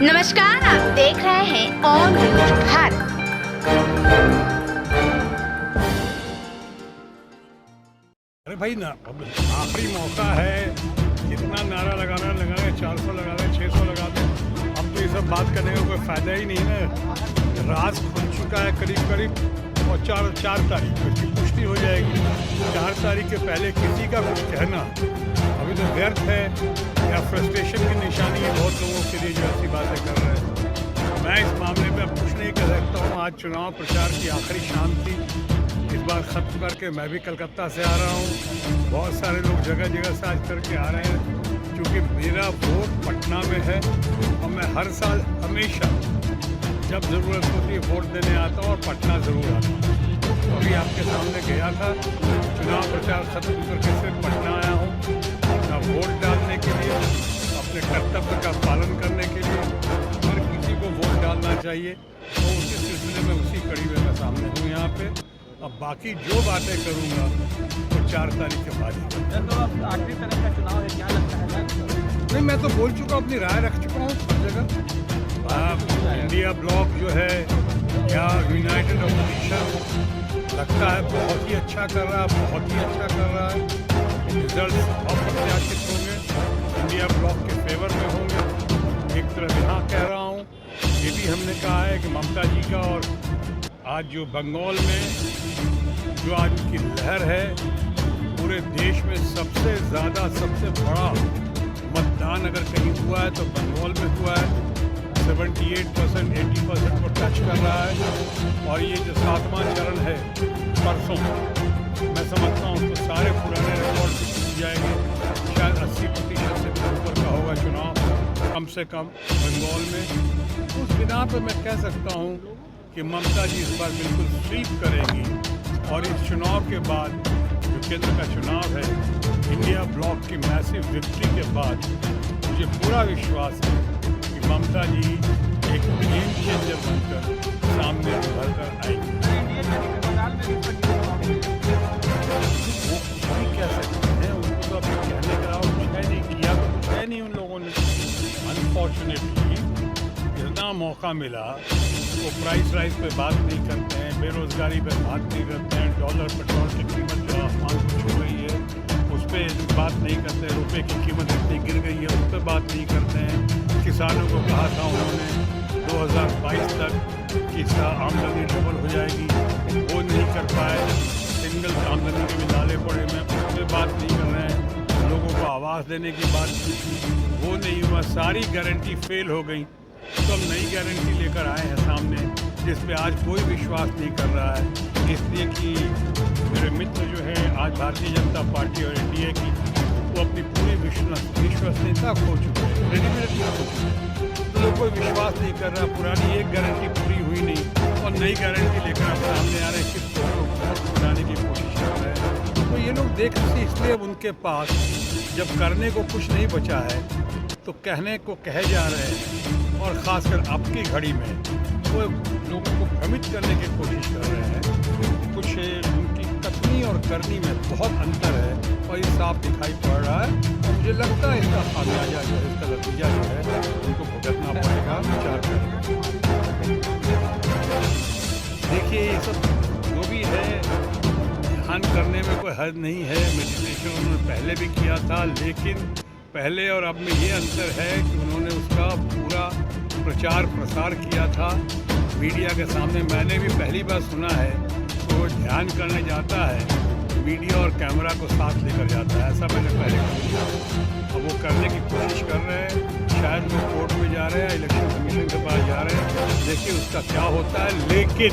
नमस्कार, आप देख रहे हैं ऑन न्यूज भारत। अरे भाई ना, अब आखिरी मौका है। कितना नारा लगाना लगाए, 400 लगा दें, 600 लगा दें। अब तो ये सब बात करने का कोई फ़ायदा ही नहीं ना। राज खुल चुका है करीब करीब, और 4 तारीख को इसकी पुष्टि हो जाएगी। 4 तारीख के पहले किसी का कुछ कहना अभी तो व्यर्थ है या फ्रस्ट्रेशन की निशानी है बहुत लोगों के लिए जो ऐसी बातें कर रहे हैं। मैं इस मामले में अब कुछ नहीं कर सकता हूँ। आज चुनाव प्रचार की आखिरी शाम थी। इस बार ख़त्म करके मैं भी कलकत्ता से आ रहा हूँ। बहुत सारे लोग जगह जगह से आज करके आ रहे हैं, क्योंकि मेरा वोट पटना में है और मैं हर साल हमेशा जब ज़रूरत होती है वोट देने आता हूँ और पटना ज़रूर आता हूँ। तो अभी आपके सामने गया था, चुनाव प्रचार ख़त्म करके सिर्फ पटना आया हूँ अपना वोट डालने के लिए, अपने कर्तव्य का पालन करने के लिए। हर किसी को वोट डालना चाहिए, तो उसी सिलसिले में उसी कड़ी में मैं सामने हूँ यहाँ पे। अब बाकी जो बातें करूँगा वो 4 तारीख के बाद ही। तो अब आखिरी तरह का चुनाव है, क्या लगता है? नहीं, मैं तो बोल चुका हूँ, अपनी राय रख चुका हूँ हर जगह। इंडिया ब्लॉक जो है या यूनाइटेड अपोजिशन लगता है बहुत ही अच्छा कर रहा है, बहुत ही अच्छा कर रहा है। रिजल्ट बहुत प्रत्याशित होंगे, इंडिया ब्लॉक के फेवर में होंगे। एक तरफ यहाँ कह रहा हूँ, ये भी हमने कहा है कि ममता जी का, और आज जो बंगाल में जो आज की लहर है, पूरे देश में सबसे ज़्यादा सबसे बड़ा मतदान अगर कहीं हुआ है तो बंगाल में हुआ है। 78%, 80% को टच कर रहा है। और ये जो 7वां चरण है परसों, मैं समझता हूँ तो सारे पुराने रिकॉर्ड भी टूट जाएंगे। शायद 80% से ऊपर का होगा चुनाव कम से कम बंगाल में। उस बिना पर मैं कह सकता हूँ कि ममता जी इस बार बिल्कुल स्वीप करेंगी। और इस चुनाव के बाद जो केंद्र का चुनाव है, इंडिया ब्लॉक की मैसिव विक्ट्री के बाद मुझे पूरा विश्वास है कि ममता जी एक गेम चेंजर बनकर सामने उभर कर आएंगी। वो कुछ भी कह सकते हैं, उनको तो अभी कहने का कुछ है नहीं, किया तो कुछ है नहीं उन लोगों ने। अनफॉर्चुनेटली इतना मौका मिला वो प्राइस राइज पे बात नहीं करते हैं, बेरोजगारी पे बात नहीं करते हैं, डॉलर पेट्रोल की कीमत जो आसमान को छू रही है उस पर बात नहीं करते हैं, रुपए की कीमत इतनी गिर गई है उस पर बात नहीं करते हैं। किसानों को कहा था उन्होंने 2022 तक कि आमदनी डबल हो जाएगी, वो नहीं कर पाए। सिंगल आमदनी के भी नाले पड़े, मैं उस पर बात नहीं कर रहे हैं। लोगों को आवास देने की बात की थी, वो नहीं हुआ। सारी गारंटी फेल हो गई। तो हम नई गारंटी लेकर आए हैं सामने, जिस पे आज कोई विश्वास नहीं कर रहा है। इसलिए कि मेरे मित्र जो है आज भारतीय जनता पार्टी और एनडीए की, वो अपनी पूरी विश्वसनीयता खो चुके हैं, क्रेडिबिलिटी खो चुके हैं। तो लोग कोई विश्वास नहीं कर रहा। पुरानी एक गारंटी पूरी हुई नहीं और नई गारंटी लेकर आप सामने आ रहे हैं, किसको लोग वोट बनाने की कोशिश कर रहे हैं। तो ये लोग देख रहे, इसलिए अब उनके पास जब करने को कुछ नहीं बचा है तो कहने को कहे जा रहे हैं। और ख़ासकर आपकी घड़ी में वो लोगों को भ्रमित करने की कोशिश कर रहे हैं। कुछ उनकी कथनी और करनी में बहुत अंतर है और ये साफ दिखाई पड़ रहा है। और मुझे लगता है इसका खामियाजा जो है, इसका नतीजा जो है, उनको भुगतना पड़ेगा। विचार करें, देखिए ये सब जो भी है, ध्यान करने में कोई हद नहीं है। मेडिटेशन उन्होंने पहले भी किया था, लेकिन पहले और अब में ये अंतर है कि उन्होंने उसका पूरा प्रचार प्रसार किया था मीडिया के सामने। मैंने भी पहली बार सुना है तो वो ध्यान करने जाता है, मीडिया और कैमरा को साथ लेकर जाता है। ऐसा मैंने पहले कभी किया। अब वो करने की कोशिश कर रहे हैं। शायद वो कोर्ट में जा रहे हैं, इलेक्शन कमीशन के पास जा रहे हैं। देखिए उसका क्या होता है, लेकिन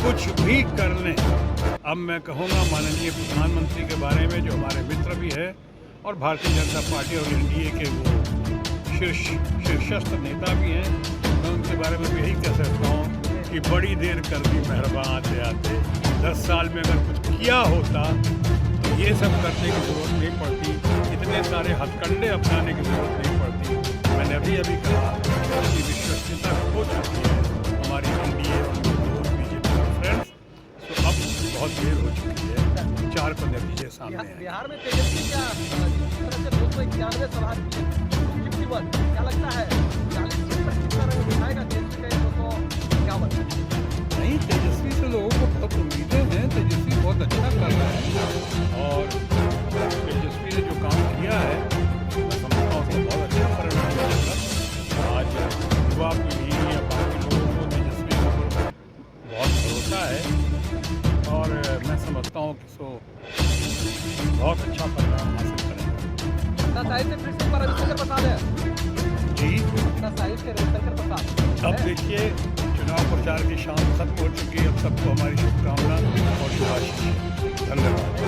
कुछ भी कर लें। अब मैं कहूँगा माननीय प्रधानमंत्री के बारे में, जो हमारे मित्र भी है और भारतीय जनता पार्टी और एनडीए के वो शीर्षस्थ नेता भी हैं, मैं उनके बारे में भी यही कह सकता हूँ कि बड़ी देर कर दी मेहरबान आते आते। 10 साल में अगर कुछ किया होता तो ये सब करने की ज़रूरत नहीं पड़ती, इतने सारे हथकंडे अपनाने की ज़रूरत नहीं पड़ती। मैंने अभी कहा अपनी विश्वसनीयता खो चुकी है हमारी एनडीए और उनके दोस्त बीजेपी फ्रेंड्स। तो अब बहुत देर हो चुकी है, 4 को नतीजे सामने हैं। बिहार में तेजस्वी क्या जिस तरह से 291 सभा की, क्या लगता है 40 नहीं, तेजस्वी से लोगों को बहुत उम्मीदें हैं। तेजस्वी बहुत अच्छा कर रहा है और तेजस्वी ने जो काम किया है मैं समझता हूँ उसका बहुत अच्छा परिणाम मिलेगा। आज युवा पीढ़ी या बाकी लोगों को तेजस्वी के ऊपर बहुत भरोसा है और मैं समझता हूँ कि सो बहुत अच्छा परिणाम हासिल करेंगे। अपना साहित्य फिर से एक बार रविशंकर प्रसाद है। जी, अपना साहित्य रविशंकर प्रसाद अब है। देखिए चुनाव प्रचार की शाम खत्म हो चुकी है। अब सबको हमारी शुभकामना और शुभाशीष। धन्यवाद।